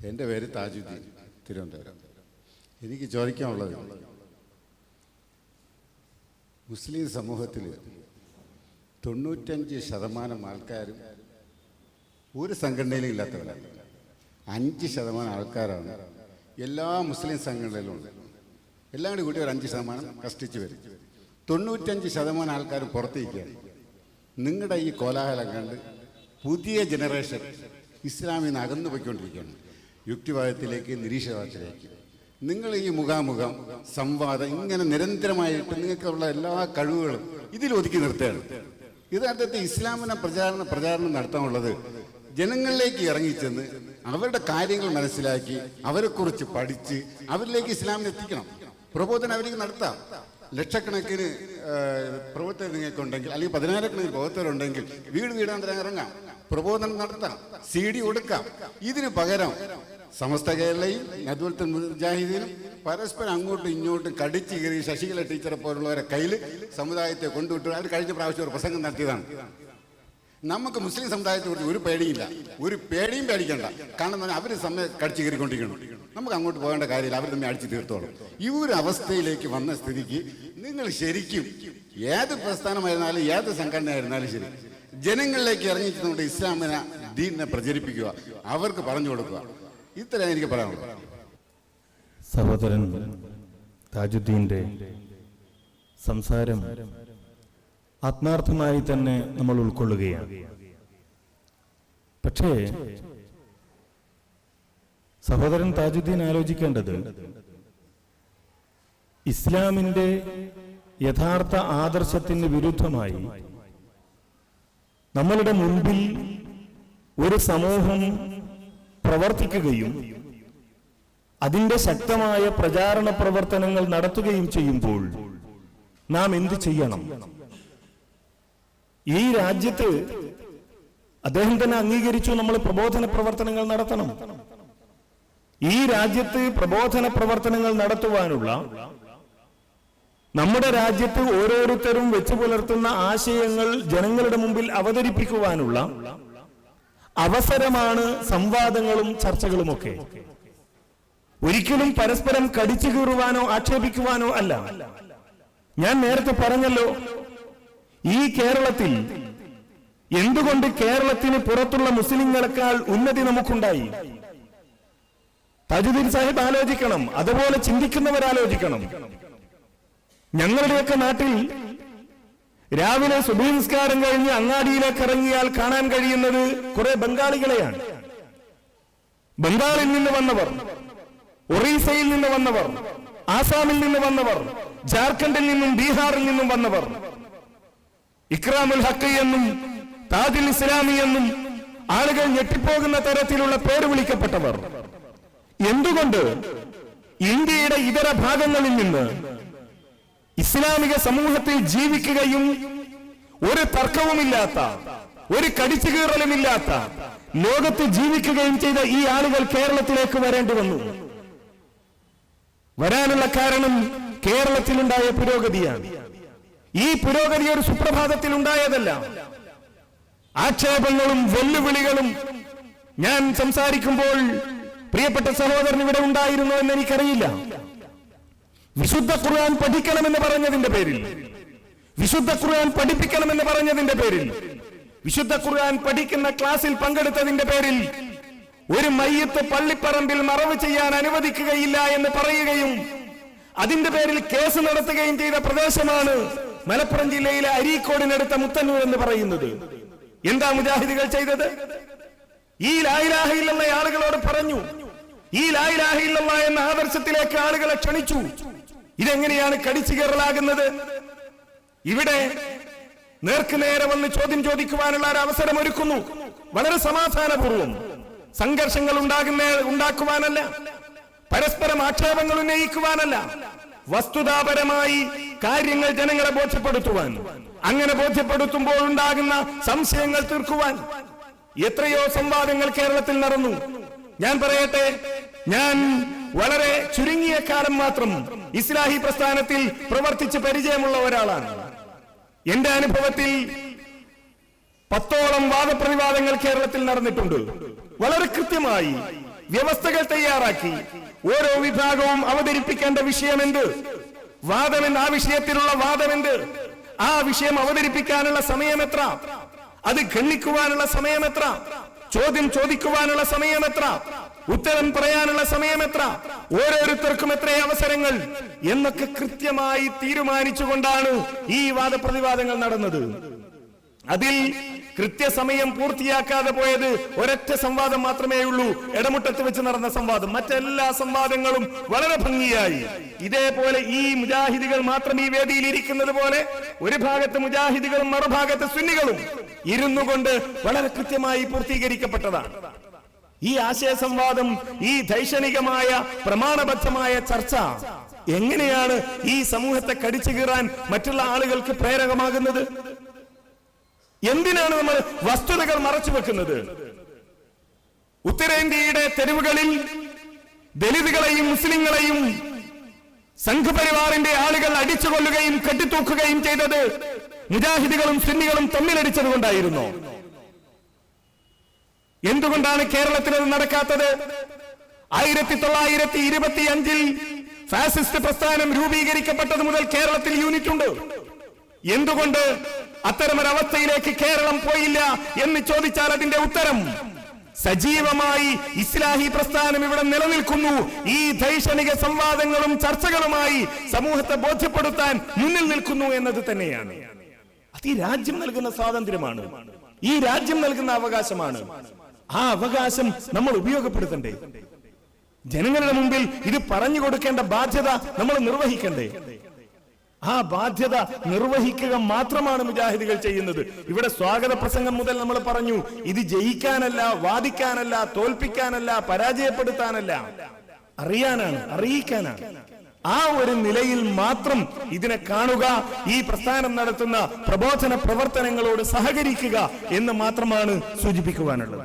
എൻ്റെ പേര് താജുദ്ദീൻ, തിരുവനന്തപുരം. എനിക്ക് ചോദിക്കാനുള്ളത്, മുസ്ലിം സമൂഹത്തിൽ 95% ആൾക്കാരും ഒരു സംഘടനയിലും ഇല്ലാത്തവരാണ്. 5% ആൾക്കാരാണ് എല്ലാ മുസ്ലിം സംഘടനയിലും ഉള്ളത്. എല്ലാം കൂടി ഒരു 5% കഷ്ടിച്ച് വരും. 95% ആൾക്കാരും പുറത്തേക്കാണ്. നിങ്ങളുടെ ഈ കോലാഹലം കണ്ട് പുതിയ ജനറേഷൻ ഇസ്ലാമിൽ നിന്ന് അകന്നു പോയിക്കൊണ്ടിരിക്കുകയാണ്, യുക്തിവാദത്തിലേക്ക്, നിരീശ്വരവാദത്തിലേക്ക്. നിങ്ങൾ ഈ മുഖാമുഖം സംവാദം ഇങ്ങനെ നിരന്തരമായിട്ട് നിങ്ങൾക്കുള്ള എല്ലാ കഴിവുകളും ഇതിൽ ഒതുക്കി നിർത്തുകയാണ്. യഥാർത്ഥത്തിൽ ഇസ്ലാമിനെ പ്രചാരണം നടത്താനുള്ളത് ജനങ്ങളിലേക്ക് ഇറങ്ങിച്ചെന്ന് അവരുടെ കാര്യങ്ങൾ മനസ്സിലാക്കി അവരെക്കുറിച്ച് പഠിച്ച് അവരിലേക്ക് ഇസ്ലാമിനെ എത്തിക്കണം. പ്രബോധനം അവർക്ക് നടത്താം. ലക്ഷക്കണക്കിന് പ്രവർത്തകർ നിങ്ങൾക്കുണ്ടെങ്കിൽ, അല്ലെങ്കിൽ 10,000 പ്രവർത്തകരുണ്ടെങ്കിൽ വീട് വീടാന്തരം ഇറങ്ങാം, പ്രബോധനം നടത്താം, CD കൊടുക്കാം. ഇതിന് പകരം സമസ്ത കേരളയും അതുപോലത്തെ മുജാഹിദീനും പരസ്പരം അങ്ങോട്ടും ഇങ്ങോട്ടും കടിച്ചു കയറി ശശികല ടീച്ചറെ പോലുള്ളവരെ കയ്യിൽ സമുദായത്തെ കൊണ്ടുവിട്ടു. അവർ കഴിഞ്ഞ പ്രാവശ്യം ഒരു പ്രസംഗം നടത്തിയതാണ്. നമുക്ക് മുസ്ലിം സമുദായത്തെ കുറിച്ച് ഒരു പേടിയില്ല, ഒരു പേടിയും പേടിക്കണ്ട. കാരണം അവർ കടിച്ചു കയറിക്കൊണ്ടിരിക്കണം. നമുക്ക് അങ്ങോട്ട് പോകേണ്ട കാര്യമില്ല, അവർ തമ്മിൽ അടിച്ചു തീർത്തോളും. ഈ ഒരു അവസ്ഥയിലേക്ക് വന്ന സ്ഥിതിക്ക് നിങ്ങൾ ശരിക്കും ഏത് പ്രസ്ഥാനമായിരുന്നാലും ഏത് സംഘടനയായിരുന്നാലും ശരി, ജനങ്ങളിലേക്ക് ഇറങ്ങിച്ചിട്ടുണ്ട് ഇസ്ലാമിനെ, ദീനിനെ പ്രചരിപ്പിക്കുക, അവർക്ക് പറഞ്ഞു കൊടുക്കുക. ഇത്രയാണ് എനിക്ക് പറയാനുള്ളത്. സഹോദരൻ താജുദ്ദീന്റെ സംസാരം ആത്മാർത്ഥമായി തന്നെ നമ്മൾ ഉൾക്കൊള്ളുകയാണ്. പക്ഷേ സഹോദരൻ താജുദ്ദീൻ ആലോചിക്കേണ്ടത്, ഇസ്ലാമിന്റെ യഥാർത്ഥ ആദർശത്തിന് വിരുദ്ധമായി നമ്മളുടെ മുൻപിൽ ഒരു സമൂഹം പ്രവർത്തിക്കുകയും അതിന്റെ ശക്തമായ പ്രചാരണ പ്രവർത്തനങ്ങൾ നടത്തുകയും ചെയ്യുമ്പോൾ നാം എന്ത് ചെയ്യണം? ഈ രാജ്യത്ത് അദ്ദേഹം തന്നെ അംഗീകരിച്ചു, നമ്മൾ പ്രബോധന പ്രവർത്തനങ്ങൾ നടത്തണം. ഈ രാജ്യത്ത് പ്രബോധന പ്രവർത്തനങ്ങൾ നടത്തുവാനുള്ള, നമ്മുടെ രാജ്യത്ത് ഓരോരുത്തരും വെച്ചു പുലർത്തുന്ന ആശയങ്ങൾ ജനങ്ങളുടെ മുമ്പിൽ അവതരിപ്പിക്കുവാനുള്ള അവസരമാണ് സംവാദങ്ങളും ചർച്ചകളുമൊക്കെ. ഒരിക്കലും പരസ്പരം കടിച്ചു കീറുവാനോ ആക്ഷേപിക്കുവാനോ അല്ല. ഞാൻ നേരത്തെ പറഞ്ഞല്ലോ, ഈ കേരളത്തിൽ എന്തുകൊണ്ട് കേരളത്തിന് പുറത്തുള്ള മുസ്ലിങ്ങളെക്കാൾ ഉന്നതി നമുക്കുണ്ടായി? താജുദ്ദീൻ സാഹിബ് ആലോചിക്കണം, അതുപോലെ ചിന്തിക്കുന്നവരാലോചിക്കണം. ഞങ്ങളുടെയൊക്കെ നാട്ടിൽ രാവിലെ സുബഹി നിസ്കാരം കഴിഞ്ഞ് അങ്ങാടിയിലേക്ക് ഇറങ്ങിയാൽ കാണാൻ കഴിയുന്നത് കുറെ ബംഗാളികളെയാണ്. ബംഗാളിൽ നിന്ന് വന്നവർ, ഒറീസയിൽ നിന്ന് വന്നവർ, ആസാമിൽ നിന്ന് വന്നവർ, ജാർഖണ്ഡിൽ നിന്നും ബീഹാറിൽ നിന്നും വന്നവർ, ഇക്രാമുൽ ഹക്ക് എന്നും താജുൽ ഇസ്ലാമി എന്നും ആളുകൾ ഞെട്ടിപ്പോകുന്ന തരത്തിലുള്ള പേര് വിളിക്കപ്പെട്ടവർ. എന്തുകൊണ്ട് ഇന്ത്യയുടെ ഇതര ഭാഗങ്ങളിൽ നിന്ന് ഇസ്ലാമിക സമൂഹത്തിൽ ജീവിക്കുകയും ഒരു തർക്കവുമില്ലാത്ത, ഒരു കടിച്ചുകീറലുമില്ലാത്ത ലോകത്ത് ജീവിക്കുകയും ചെയ്ത ഈ ആളുകൾ കേരളത്തിലേക്ക് വരേണ്ടി വന്നു? വരാനുള്ള കാരണം കേരളത്തിലുണ്ടായ പുരോഗതിയാണ്. ഈ പുരോഗതി ഒരു സുപ്രഭാതത്തിൽ ഉണ്ടായതല്ല. ആക്ഷേപങ്ങളും വെല്ലുവിളികളും ഞാൻ സംസാരിക്കുമ്പോൾ പ്രിയപ്പെട്ട സഹോദരൻ ഇവിടെ ഉണ്ടായിരുന്നു എന്ന് എനിക്കറിയില്ല. വിശുദ്ധ ഖുർആൻ പഠിക്കണമെന്ന് പറഞ്ഞതിന്റെ പേരിൽ, വിശുദ്ധ ഖുർആൻ പഠിപ്പിക്കണമെന്ന് പറഞ്ഞതിന്റെ പേരിൽ, വിശുദ്ധ ഖുർആൻ പഠിക്കുന്ന ക്ലാസ്സിൽ പങ്കെടുത്തതിന്റെ പേരിൽ ഒരു മയ്യത്ത് പള്ളിപ്പറമ്പിൽ മറവ് ചെയ്യാൻ അനുവദിക്കുകയില്ല എന്ന് പറയുകയും അതിന്റെ പേരിൽ കേസ് നടത്തുകയും ചെയ്ത പ്രദേശമാണ് മലപ്പുറം ജില്ലയിലെ അരീക്കോടിനടുത്ത മുത്തന്നൂർ എന്ന് പറയുന്നത്. എന്താ മുജാഹിദുകൾ ചെയ്തത്? ഈ ലാ ഇലാഹ ഇല്ലല്ലാഹ് ആളുകളോട് പറഞ്ഞു, ഈ ലാ ഇലാഹ ഇല്ലല്ലാഹ് എന്ന ആദർശത്തിലേക്ക് ആളുകളെ ക്ഷണിച്ചു. ഇതെങ്ങനെയാണ് കടിച്ചു കയറലാകുന്നത്? ഇവിടെ നേർക്കുനേരെ വന്ന് ചോദ്യം ചോദിക്കുവാനുള്ള ഒരു അവസരം ഒരുക്കുന്നു, വളരെ സമാധാനപൂർവ്വം. സംഘർഷങ്ങൾ ഉണ്ടാക്കുവാനല്ല, പരസ്പരം ആക്ഷേപങ്ങൾ ഉന്നയിക്കുവാനല്ല, വസ്തുതാപരമായി കാര്യങ്ങൾ ജനങ്ങളെ ബോധ്യപ്പെടുത്തുവാൻ, അങ്ങനെ ബോധ്യപ്പെടുത്തുമ്പോൾ ഉണ്ടാകുന്ന സംശയങ്ങൾ തീർക്കുവാൻ എത്രയോ സംവാദങ്ങൾ കേരളത്തിൽ നടന്നു. ഞാൻ പറയട്ടെ, ഞാൻ വളരെ ചുരുങ്ങിയ കാലം മാത്രം ഇസ്ലാഹി പ്രസ്ഥാനത്തിൽ പ്രവർത്തിച്ച് പരിചയമുള്ള ഒരാളാണ്. എന്റെ അനുഭവത്തിൽ 10ഓളം വാദപ്രതിവാദങ്ങൾ കേരളത്തിൽ നടന്നിട്ടുണ്ട്. വളരെ കൃത്യമായി വ്യവസ്ഥകൾ തയ്യാറാക്കി. ഓരോ വിഭാഗവും അവതരിപ്പിക്കേണ്ട വിഷയമെന്ത്, വാദമെന്ത്, ആ വിഷയത്തിലുള്ള വാദമെന്ത്, ആ വിഷയം അവതരിപ്പിക്കാനുള്ള സമയം എത്ര, അത് ഖണ്ഡിക്കുവാനുള്ള സമയം എത്ര, ചോദ്യം ചോദിക്കുവാനുള്ള സമയം എത്ര, ഉത്തരം പറയാനുള്ള സമയം എത്ര, ഓരോരുത്തർക്കും എത്ര അവസരങ്ങൾ എന്നൊക്കെ കൃത്യമായി തീരുമാനിച്ചുകൊണ്ടാണ് ഈ വാദപ്രതിവാദങ്ങൾ നടന്നത്. അതിൽ കൃത്യസമയം പൂർത്തിയാക്കാതെ പോയത് ഒരൊറ്റ സംവാദം മാത്രമേ ഉള്ളൂ, ഇടമുട്ടത്ത് വെച്ച് നടന്ന സംവാദം. മറ്റെല്ലാ സംവാദങ്ങളും വളരെ ഭംഗിയായി ഇതേപോലെ ഈ മുജാഹിദികൾ മാത്രം ഈ വേദിയിൽ ഇരിക്കുന്നത് പോലെ ഒരു ഭാഗത്ത് മുജാഹിദികളും മറുഭാഗത്ത് സുന്നികളും ഇരുന്നു കൊണ്ട് വളരെ കൃത്യമായി പൂർത്തീകരിക്കപ്പെട്ടതാണ്. ഈ ആശയ സംവാദം, ഈ ദൈക്ഷണികമായ പ്രമാണബദ്ധമായ ചർച്ച എങ്ങനെയാണ് ഈ സമൂഹത്തെ കടിച്ചു കീറാൻ മറ്റുള്ള ആളുകൾക്ക് പ്രേരകമാകുന്നത്? എന്തിനാണ് നമ്മൾ വസ്തുതകൾ മറച്ചു വെക്കുന്നത്? ഉത്തരേന്ത്യയുടെ തെരുവുകളിൽ ദലിതുകളെയും മുസ്ലിങ്ങളെയും സംഘപരിവാറിന്റെ ആളുകൾ അടിച്ചുകൊല്ലുകയും കെട്ടിത്തൂക്കുകയും ചെയ്തത് മുജാഹിദികളും സുന്നികളും തമ്മിലടിച്ചത് കൊണ്ടായിരുന്നു. എന്തുകൊണ്ടാണ് കേരളത്തിൽ അത് നടക്കാത്തത്? 1925 ഫാസിസ്റ്റ് പ്രസ്ഥാനം രൂപീകരിക്കപ്പെട്ടത് മുതൽ കേരളത്തിൽ യൂണിറ്റ് ഉണ്ട്. എന്തുകൊണ്ട് അത്തരമൊരവസ്ഥയിലേക്ക് കേരളം പോയില്ല എന്ന് ചോദിച്ചാൽ അതിന്റെ ഉത്തരം സജീവമായി ഇസ്ലാഹി പ്രസ്ഥാനം ഇവിടെ നിലനിൽക്കുന്നു. ഈ ദൈക്ഷണിക സംവാദങ്ങളും ചർച്ചകളുമായി സമൂഹത്തെ ബോധ്യപ്പെടുത്താൻ മുന്നിൽ നിൽക്കുന്നു എന്നത് തന്നെയാണ്. അത് ഈ രാജ്യം നൽകുന്ന സ്വാതന്ത്ര്യമാണ്, ഈ രാജ്യം നൽകുന്ന അവകാശമാണ്. ആ അവകാശം നമ്മൾ ഉപയോഗപ്പെടുത്തണ്ടേ? ജനങ്ങളുടെ മുമ്പിൽ ഇത് പറഞ്ഞു കൊടുക്കേണ്ട ബാധ്യത നമ്മൾ നിർവഹിക്കണ്ടേ? ആ ബാധ്യത നിർവഹിക്കുക മാത്രമാണ് മുജാഹിദികൾ ചെയ്യുന്നത്. ഇവിടെ സ്വാഗത പ്രസംഗം മുതൽ നമ്മൾ പറഞ്ഞു, ഇത് ജയിക്കാനല്ല, വാദിക്കാനല്ല, തോൽപ്പിക്കാനല്ല, പരാജയപ്പെടുത്താനല്ല, അറിയാനാണ്, അറിയിക്കാനാണ്. ആ ഒരു നിലയിൽ മാത്രം ഇതിനെ കാണുക, ഈ പ്രസ്ഥാനം നടത്തുന്ന പ്രബോധന പ്രവർത്തനങ്ങളോട് സഹകരിക്കുക എന്ന് മാത്രമാണ് സൂചിപ്പിക്കുവാനുള്ളത്.